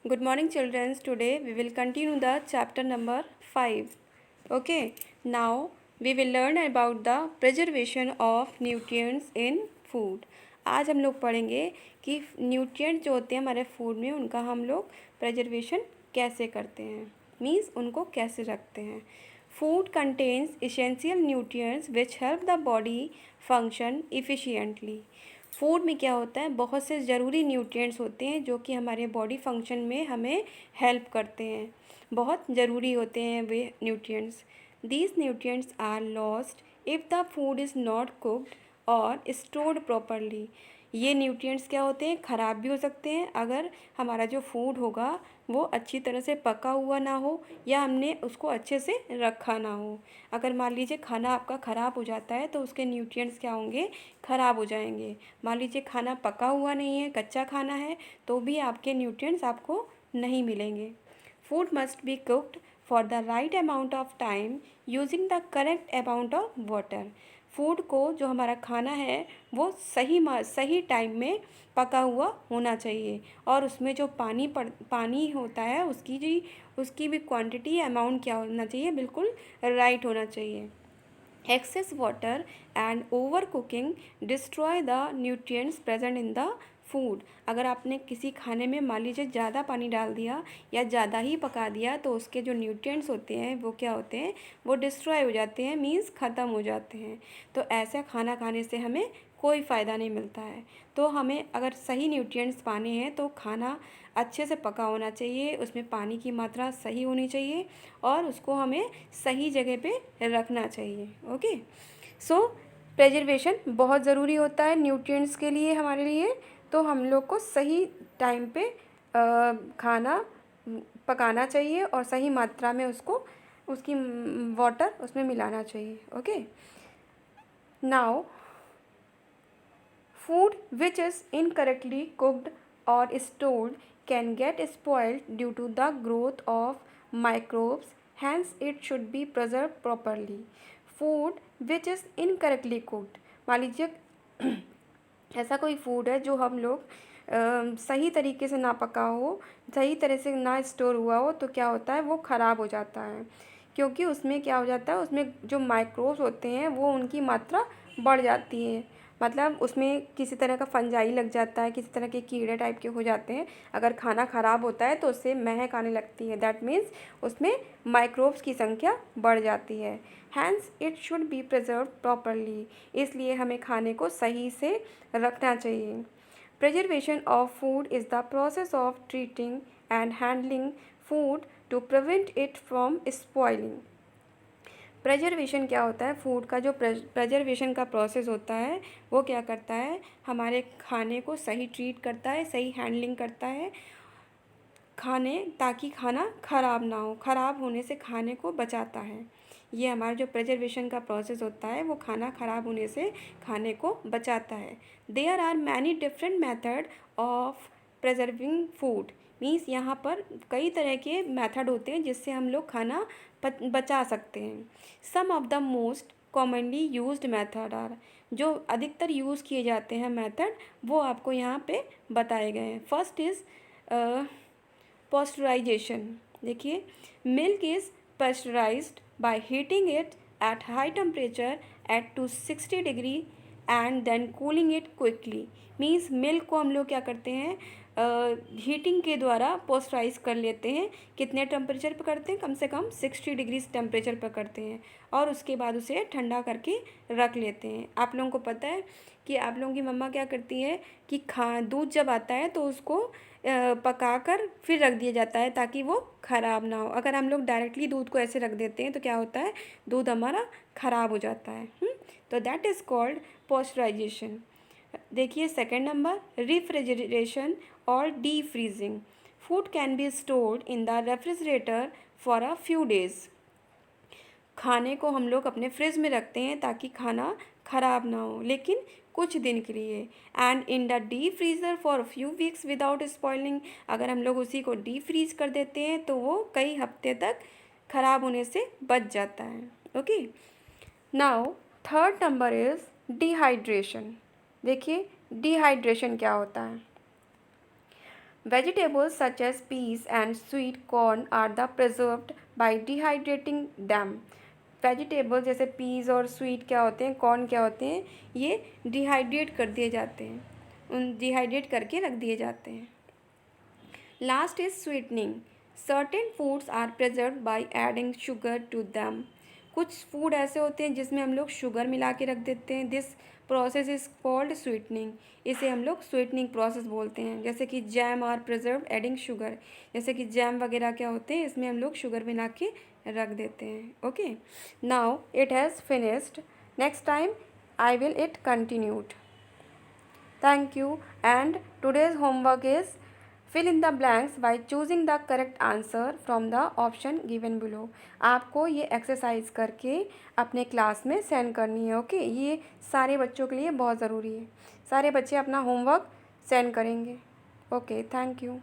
Good morning, children. Today we will continue the chapter number 5. Okay, now we will learn about the preservation of nutrients in food. आज हम लोग पढ़ेंगे कि nutrient जो होते हैं हमारे फूड में उनका हम लोग प्रिजर्वेशन कैसे करते हैं, मीन्स उनको कैसे रखते हैं. Food contains essential nutrients which help the body function efficiently. Food में क्या होता है, बहुत से ज़रूरी न्यूट्रिएंट्स होते हैं जो कि हमारे बॉडी फंक्शन में हमें हेल्प करते हैं. बहुत ज़रूरी होते हैं वे nutrients. These nutrients are lost if the food is not cooked और स्टोर्ड प्रॉपरली. ये न्यूट्रिएंट्स क्या होते हैं, ख़राब भी हो सकते हैं अगर हमारा जो फूड होगा वो अच्छी तरह से पका हुआ ना हो या हमने उसको अच्छे से रखा ना हो. अगर मान लीजिए खाना आपका ख़राब हो जाता है तो उसके न्यूट्रिएंट्स क्या होंगे, ख़राब हो जाएंगे. मान लीजिए खाना पका हुआ नहीं है, कच्चा खाना है, तो भी आपके न्यूट्रिएंट्स आपको नहीं मिलेंगे. Food must be cooked for the right amount of time using the correct amount of water. Food को जो हमारा खाना है वो सही टाइम में पका हुआ होना चाहिए और उसमें जो पानी होता है उसकी भी क्वांटिटी अमाउंट क्या होना चाहिए, बिल्कुल राइट होना चाहिए. Excess water and overcooking destroy the nutrients present in the food. अगर आपने किसी खाने में मान लीजिए ज़्यादा पानी डाल दिया या ज़्यादा ही पका दिया तो उसके जो न्यूट्रिएंट्स होते हैं वो क्या होते हैं, वो डिस्ट्रॉय हो जाते हैं, मीन्स ख़त्म हो जाते हैं. तो ऐसा खाना खाने से हमें कोई फ़ायदा नहीं मिलता है. तो हमें अगर सही न्यूट्रिएंट्स पाने हैं तो खाना अच्छे से पका होना चाहिए, उसमें पानी की मात्रा सही होनी चाहिए और उसको हमें सही जगह पे रखना चाहिए. ओके, सो प्रिजर्वेशन बहुत ज़रूरी होता है न्यूट्रिएंट्स के लिए हमारे लिए. तो हम लोग को सही टाइम पे खाना पकाना चाहिए और सही मात्रा में उसकी वाटर उसमें मिलाना चाहिए. Okay, now food which is incorrectly cooked or stored can get spoiled due to the growth of microbes, hence it should be preserved properly. Food which is incorrectly cooked, मान लीजिए ऐसा कोई फूड है जो हम लोग सही तरीके से ना पका हो, सही तरह से ना स्टोर हुआ हो, तो क्या होता है वो ख़राब हो जाता है. क्योंकि उसमें क्या हो जाता है, उसमें जो माइक्रोब्स होते हैं वो उनकी मात्रा बढ़ जाती है. मतलब उसमें किसी तरह का फंजाई लग जाता है, किसी तरह के कीड़े टाइप के हो जाते हैं. अगर खाना ख़राब होता है तो उससे महक आने लगती है, दैट मीन्स उसमें माइक्रोब्स की संख्या बढ़ जाती है. Hence it should be preserve properly, इसलिए हमें खाने को सही से रखना चाहिए. Preservation of food is the process of treating and handling food to prevent it from spoiling. Preservation क्या होता है, फूड का जो प्रिजर्वेशन का प्रोसेस होता है वो क्या करता है, हमारे खाने को सही ट्रीट करता है, सही हैंडलिंग करता है खाने, ताकि खाना ख़राब ना हो, ख़राब होने से खाने को बचाता है. ये हमारा जो प्रिजर्वेशन का प्रोसेस होता है वो खाना ख़राब होने से खाने को बचाता है. There are many different method of preserving food, means यहाँ पर कई तरह के मेथड होते हैं जिससे हम लोग खाना बचा सकते हैं. Some of the most commonly used method are, जो अधिकतर यूज़ किए जाते हैं मेथड वो आपको यहाँ पे बताए गए हैं. First is pasteurization. देखिए, milk is pasteurized by heating it at high temperature at 260 degree and then cooling it quickly. Means milk को हम लोग क्या करते हैं, हीटिंग के द्वारा पॉस्चराइज कर लेते हैं. कितने टेम्परेचर पर करते हैं, कम से कम 60 डिग्री टेम्परेचर पर करते हैं और उसके बाद उसे ठंडा करके रख लेते हैं. आप लोगों को पता है कि आप लोगों की मम्मा क्या करती है कि दूध जब आता है तो उसको पकाकर फिर रख दिया जाता है ताकि वो ख़राब ना हो. अगर हम लोग डायरेक्टली दूध को ऐसे रख देते हैं तो क्या होता है, दूध हमारा ख़राब हो जाता है. तो दैट इज़ कॉल्ड पॉस्चराइजेशन. देखिए सेकंड नंबर, रेफ्रिजरेशन और D freezing. Food can be stored in the refrigerator for a few days. खाने को हम लोग अपने फ्रिज में रखते हैं ताकि खाना ख़राब ना हो, लेकिन कुछ दिन के लिए. And in the deep freezer for few weeks without spoiling. अगर हम लोग उसी को डीप फ्रीज कर देते हैं तो वो कई हफ्ते तक ख़राब होने से बच जाता है. Okay, now third number is dehydration. देखिए डिहाइड्रेशन क्या होता है. Vegetables such as peas and sweet corn are the preserved by dehydrating them. Vegetables जैसे पीज और स्वीट क्या होते हैं, कॉर्न क्या होते हैं, ये डिहाइड्रेट कर दिए जाते हैं, उन डिहाइड्रेट करके रख दिए जाते हैं. Last is sweetening. Certain foods are preserve by adding sugar to them. कुछ फूड ऐसे होते हैं जिसमें हम लोग शुगर मिला के रख देते हैं. This process is called sweetening. इसे हम लोग स्वीटनिंग प्रोसेस बोलते हैं. जैसे कि jam are preserve adding sugar. जैसे कि जैम वगैरह क्या होते हैं, इसमें हम लोग शुगर मिला के रख देते हैं. Okay, now it has finished. Next time I will it continued. Thank you, and today's homework is fill in the blanks by choosing the correct answer from the option given below. आपको ये exercise करके अपने class में send करनी है. Okay, ये सारे बच्चों के लिए बहुत ज़रूरी है. सारे बच्चे अपना होमवर्क सेंड करेंगे. Okay, thank you.